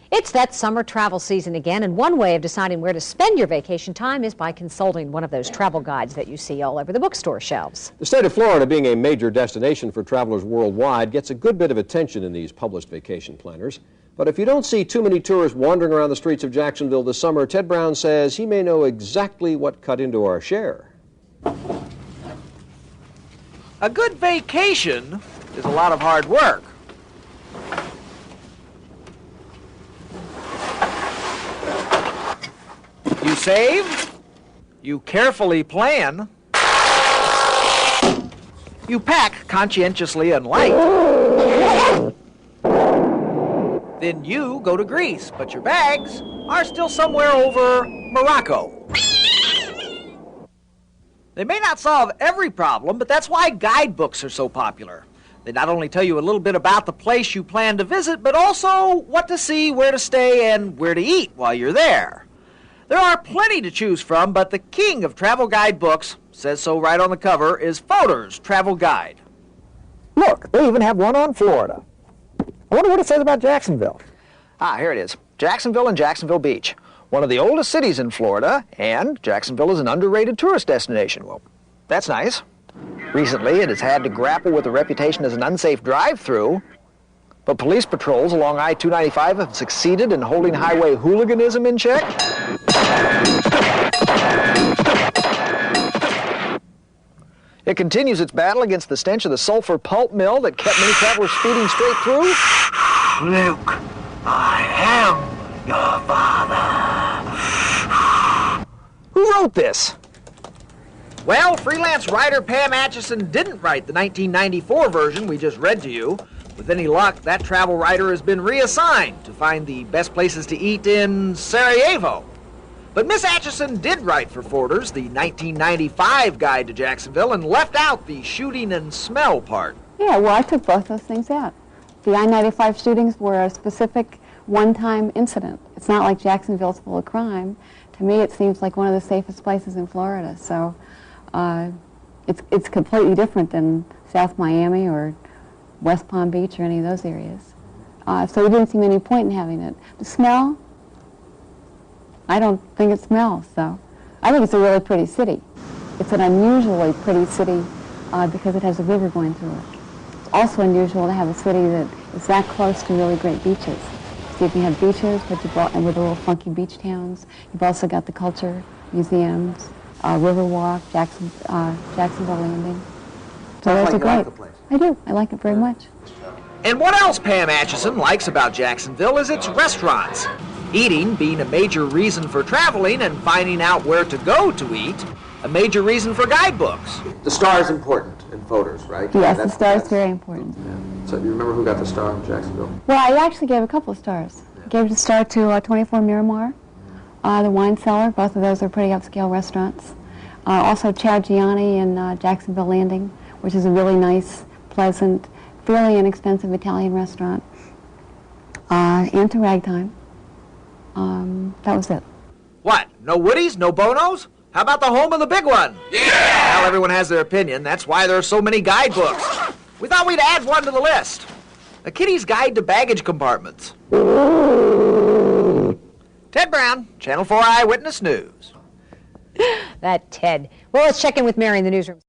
It's that summer travel season again, and one way of deciding where to spend your vacation time is by consulting one of those travel guides that you see all over the bookstore shelves. The state of Florida, being a major destination for travelers worldwide, gets a good bit of attention in these published vacation planners. But if you don't see too many tourists wandering around the streets of Jacksonville this summer, Ted Brown says he may know exactly what cut into our share. A good vacation is a lot of hard work. You save, you carefully plan, you pack conscientiously and light, then you go to Greece, but your bags are still somewhere over Morocco. They may not solve every problem, but that's why guidebooks are so popular. They not only tell you a little bit about the place you plan to visit, but also what to see, where to stay, and where to eat while you're there. There are plenty to choose from, but the king of travel guidebooks, says so right on the cover, is Fodor's Travel Guide. Look, they even have one on Florida. I wonder what it says about Jacksonville. Ah, here it is. Jacksonville and Jacksonville Beach. One of the oldest cities in Florida, and Jacksonville is an underrated tourist destination. Well, that's nice. Recently, it has had to grapple with a reputation as an unsafe drive-through, but police patrols along I-295 have succeeded in holding highway hooliganism in check. It continues its battle against the stench of the sulfur pulp mill that kept many travelers speeding straight through. Luke, I am your father. Who wrote this? Well, freelance writer Pam Atchison didn't write the 1994 version we just read to you. With any luck, that travel writer has been reassigned to find the best places to eat in Sarajevo. But Miss Atchison did write for Fodor's the 1995 Guide to Jacksonville and left out the shooting and smell part. Yeah, well, I took both those things out. The I-95 shootings were a specific one-time incident. It's not like Jacksonville's full of crime. To me, it seems like one of the safest places in Florida. So it's completely different than South Miami or West Palm Beach or any of those areas. So we didn't see any point in having it. The smell, I don't think it smells, so. I think it's a really pretty city. It's an unusually pretty city because it has a river going through it. It's also unusual to have a city that is that close to really great beaches. So you can have beaches, but and with the little funky beach towns. You've also got the culture, museums, Riverwalk, Jacksonville Landing. So those are great. I do. I like it very much. And what else Pam Atchison likes about Jacksonville is its restaurants. Eating being a major reason for traveling and finding out where to go to eat, a major reason for guidebooks. The star is important in Fodor's, right? Yes, the star is very important. Yeah. So you remember who got the star in Jacksonville? Well, I actually gave a couple of stars. I gave the star to 24 Miramar, the Wine Cellar. Both of those are pretty upscale restaurants. Also Ciao Gianni in Jacksonville Landing, which is a really nice, pleasant, fairly inexpensive Italian restaurant. And to Ragtime. That was it. What? No Woodies? No Bonos? How about the home of the big one? Yeah! Well, everyone has their opinion. That's why there are so many guidebooks. We thought we'd add one to the list. A Kitty's Guide to Baggage Compartments. Ted Brown, Channel 4 Eyewitness News. That Ted. Well, let's check in with Mary in the newsroom.